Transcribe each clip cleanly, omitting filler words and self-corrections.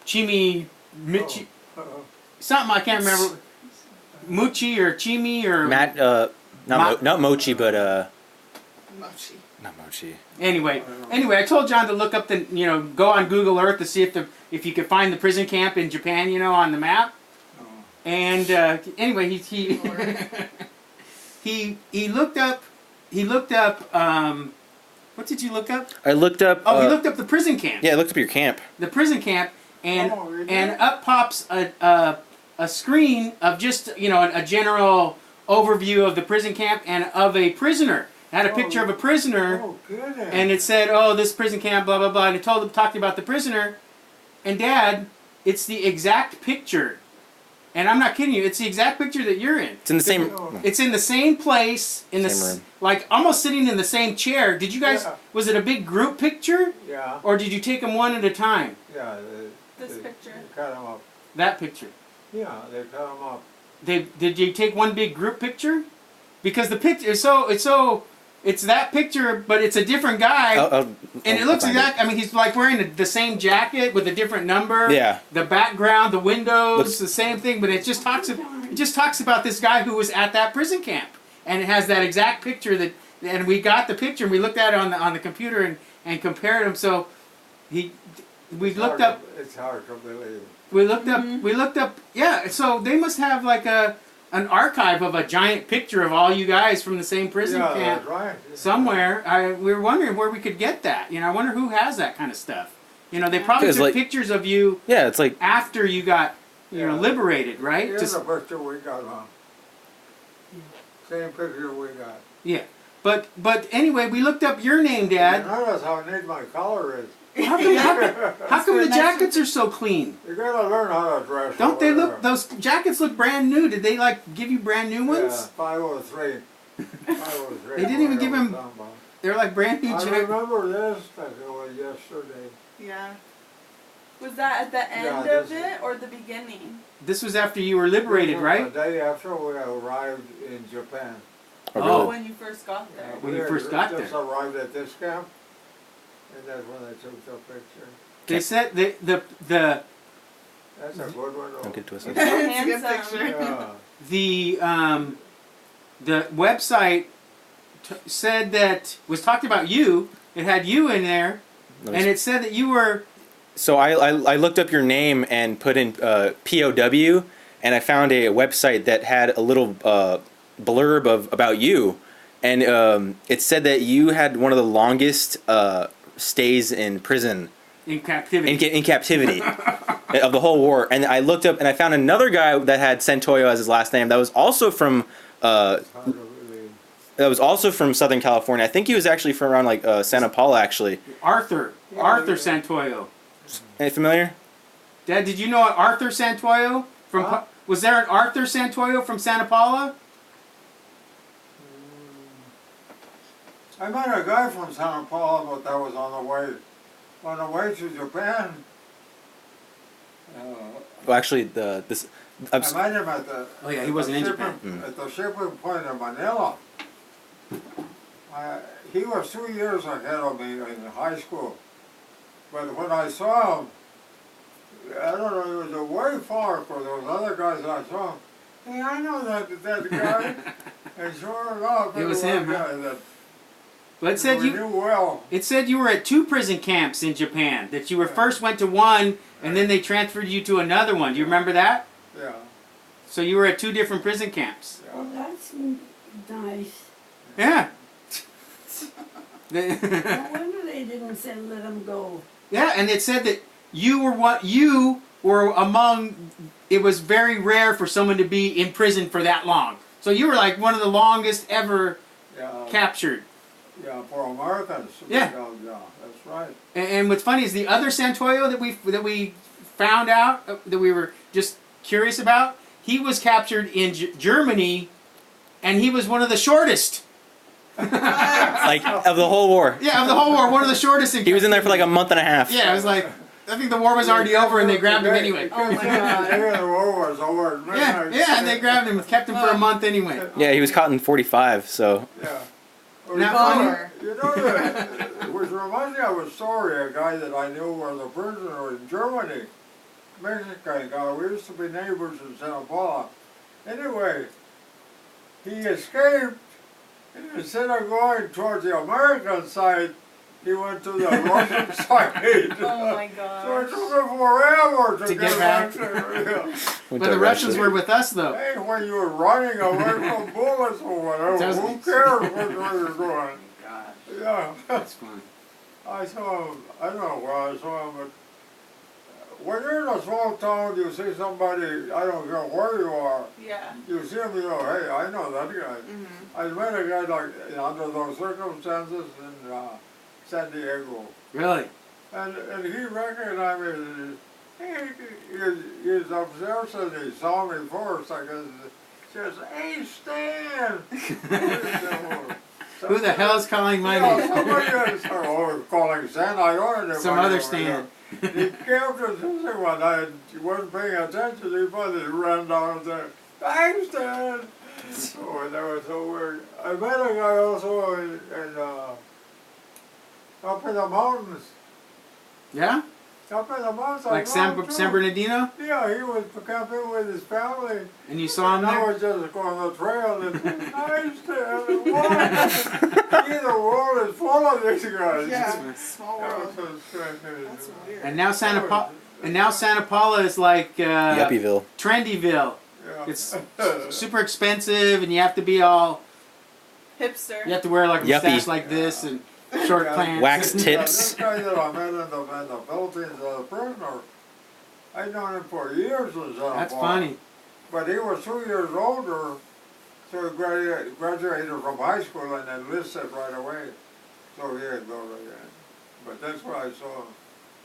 Chimi Michi, something I can't remember. Muchi or Chimi or Matt, not Mochi, but Mochi. not Mochi. Anyway, I told John to look up go on Google Earth to see if you could find the prison camp in Japan, on the map. And anyway, he looked up. What did you look up? I looked up. Oh, he looked up the prison camp. Yeah, I looked up your camp. The prison camp, and up pops a screen of just a general overview of the prison camp and of a prisoner. It had a picture of a prisoner, and it said, "Oh, this prison camp, blah blah blah." And it talked about the prisoner, and Dad, it's the exact picture. And I'm not kidding you. It's the exact picture that you're in. It's in the same. It's in the same place, in Same room. like almost sitting in the same chair. Did you guys? Yeah. Was it a big group picture, Yeah, or did you take them one at a time? yeah. This picture. They cut them up. That picture. Yeah, they cut them up. Did you take one big group picture? Because the picture is it's that picture, but it's a different guy. And it looks exact. I mean, he's like wearing the same jacket with a different number. Yeah. The background, the windows, Looks the same thing. But it just talks about this guy who was at that prison camp, and it has that exact picture that. And we got the picture. And we looked at it on the computer and compared them. So we looked up. It's hard to believe. We looked up. Yeah. So they must have like an archive of a giant picture of all you guys from the same prison camp. That's right. Somewhere, we were wondering where we could get that. I wonder who has that kind of stuff. They probably took pictures of you. Yeah, it's like After you got, Yeah. liberated, right? Here's the picture we got, huh? Same picture we got. Yeah. But anyway, we looked up your name, Dad. Notice how neat my collar is. How come the jackets are so clean? You gotta learn how to dress. Don't they over look? Those jackets look brand new. Did they give you brand new there. Yeah, ones? 503. 503. They didn't even give him- Something. They're like brand new I jackets. remember this like it was yesterday. Yeah. Was that at the end Yeah, of this- it or the beginning? This was after you were liberated, right? The day after we arrived in Japan. Oh. When you first got there. When you We first got just there. arrived at this camp, and that's when I took the picture. They said the That's a good one. don't get twisted. So It's a good handsome. Yeah. the website said that was talked about you. It had you in there, and it said that you were. So I looked up your name and put in POW, and I found a website that had a little blurb about you, and it said that you had one of the longest stays in prison. In captivity. In captivity of the whole war. And I looked up and I found another guy that had Santoyo as his last name that was also from Hard to believe. Southern California. I think he was actually from around Santa Paula actually. Arthur Santoyo. Any familiar? Dad, did you know Arthur Santoyo from? Huh? Was there an Arthur Santoyo from Santa Paula? I met a guy from Santa Paula, but that was on the way to Japan. Well, actually, this. I met him at the. Oh yeah, he wasn't in shipping- Japan. At the shipping point in Manila. He was 2 years ahead of me in high school. But when I saw him, I don't know, he was way far for those other guys I saw. Hey, I know that guy. And sure enough, It was one him, huh? guy that But it said we you. knew well. It said you were at 2 prison camps in Japan. That you were first went to one, and then they transferred you to another one. Do you remember that? Yeah. So you were at 2 different prison camps. Well, that's nice. Yeah. No wonder they didn't say let him go. Yeah, and it said that you were among. It was very rare for someone to be in prison for that long. So you were like one of the longest ever Yeah. captured. Yeah, for Americans. Yeah. Yeah, that's right. And what's funny is the other Santoyo that we found out that we were just curious about. He was captured in Germany, and he was one of the shortest. Like of the whole war. Yeah, of the whole war, one of the shortest. He was in there for like a month and a half. Yeah, it was like I think the war was already over, and they grabbed him anyway. Oh my God. Yeah, the war was over. at Yeah, midnight. yeah, and they grabbed him, kept him for a month anyway. Yeah, he was caught in 45. So Yeah. Now, Bummer. You know that, which reminds me of a story, a guy that I knew was a prisoner in Germany. Mexican guy. We used to be neighbors in Santa Paula. Anyway, he escaped. And instead of going towards the American side, he went to the Russian side. Oh my So gosh. it took him forever to To get get back back. there. Went But to the Russians Russia. were with us though. Hey, when you were running away from bullets or whatever, Doesn't- who cares which way you're going? God. Yeah. That's fun. I saw him, I don't know where I saw him, but when you're in a small town, you see somebody, I don't care where you are, Yeah. you see him, you know, hey, I know that guy. Mm-hmm. I met a guy like, under those circumstances in San Diego, Really? and he recognized me. He was upstairs and he saw me first, I guess. Says, hey, Stan! Who the hell's calling my Yeah, name? somebody else, oh, calling Stan, I don't know. Some other Stan. He came to see me one night, he wasn't paying attention, he finally ran down there. Thanks, Stan! Oh, that was so weird. I met a guy also up in the mountains. Yeah? Up in the mountains. I Like know him, San too. Bernardino? Yeah, he was camping with his family. And you saw him And I there? was just going on the trail and nice, Stan, what? The world is full of these guys. Yeah. Small That world. was so strange. That's weird. And now Santa Paula is like Yuppieville. Trendyville. Yeah. It's super expensive, and you have to be all. Hipster. You have to wear like a Yuppie. mustache like this and short Yeah. pants. Wax Yeah, tips. this guy that I met in the Philippines, a prisoner, I'd known him for years in Santa That's Paula. funny. But he was 2 years older, so he graduated from high school and enlisted right away. So he had go again. But that's what I saw.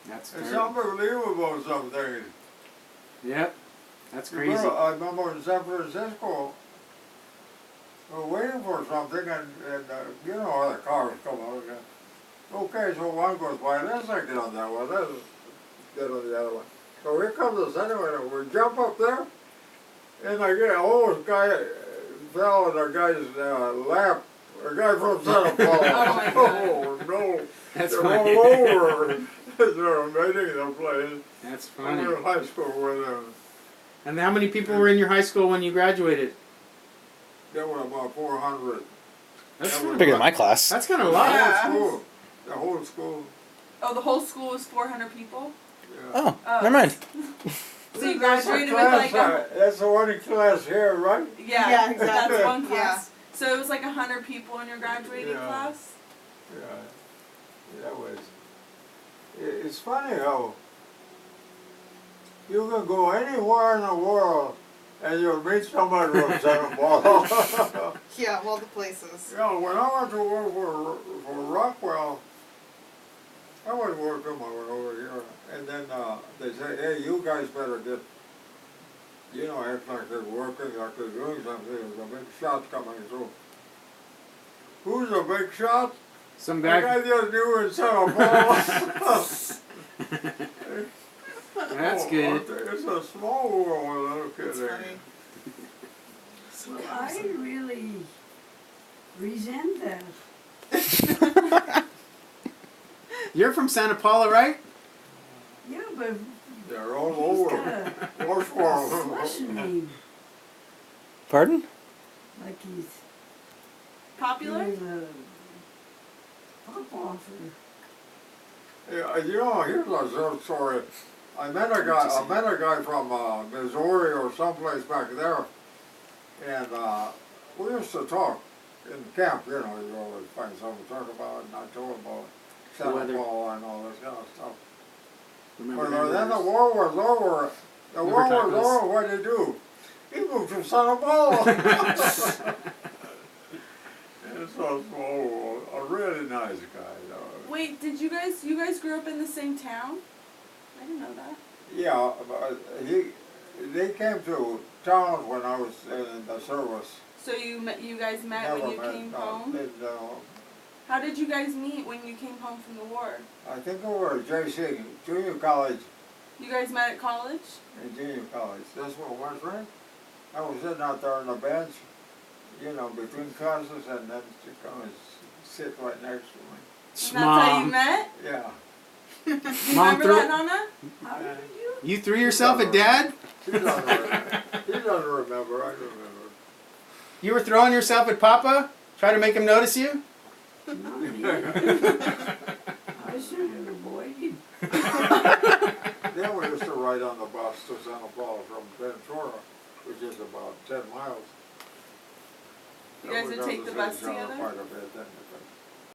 That's It's terrible. unbelievable, some things. Yep. That's You crazy. know, I remember in San Francisco, we were waiting for something, and you know how the cars come out again. Okay, so one goes by, let's not get on that one, let's get on the other one. So here comes the second one, and we jump up there, and I get a whole guy fell in a guy's lap, a guy from Santa Paula. Oh my God. Oh no, That's they're funny. all over. They're invading the place. That's We funny. were in high school with them. And how many people were in your high school when you graduated? There were about 400. That's That kind was Bigger of, than my class. that's kind of a The lot. Yeah. whole school. The whole school. Oh, the whole school was 400 people? Yeah. Oh, Oh. never mind. So you That's a graduated with class, like a... that's the one class here, right? Yeah, Yeah, exactly. that's one Yeah. class. So it was like 100 people in your graduating Yeah. class? Yeah. That was. It's funny how you can go anywhere in the world and you'll meet somebody from Santa Paula. Yeah, well, the places. Yeah, when I went to work for Rockwell, I was working my way over here, and then they say, hey, you guys better get, you know, act like they're working, like they're doing something. There's a big shot coming through. Who's a big shot? Some The guy guy. just knew in Santa Paula. That's good. It's a small world, no It's kidding. funny. Well, I really resent that. You're from Santa Paula, right? Yeah, but They're all he's got over. a North World. Russian name, Pardon? like he's Popular? doing a pop off. Yeah, you know, here's a short story. I met a guy from Missouri or someplace back there, and we used to talk in camp. You know, you always find something to talk about, and I told him about Santa weather. Paula and all this kind of stuff. Remember But then the him? war was over. The Never war talk was to us. over. What did he do? He moved to Santa Paula. It's a small world. A really nice guy, though. Wait, did you guys grew up in the same town? I didn't know that. Yeah, but they came to town when I was in the service. So you guys met Never when you met, came no, home? didn't know. How did you guys meet when you came home from the war? I think we were at JC, junior college, You guys met at college? in junior college. That's what it was, right? I was sitting out there on the bench, you know, between classes, and then she come and sit right next to me. And that's how you Mom. met? Yeah. You Mom remember threw that, it- Nana? How did you You threw yourself at Dad? He doesn't remember. I remember. You were throwing yourself at Papa? Try to make him notice you? I should have avoided. Then we used to ride on the bus to Santa Paula from Ventura, which is about 10 miles. You guys And we would got take to the bus see each other together? Quite a bit then, but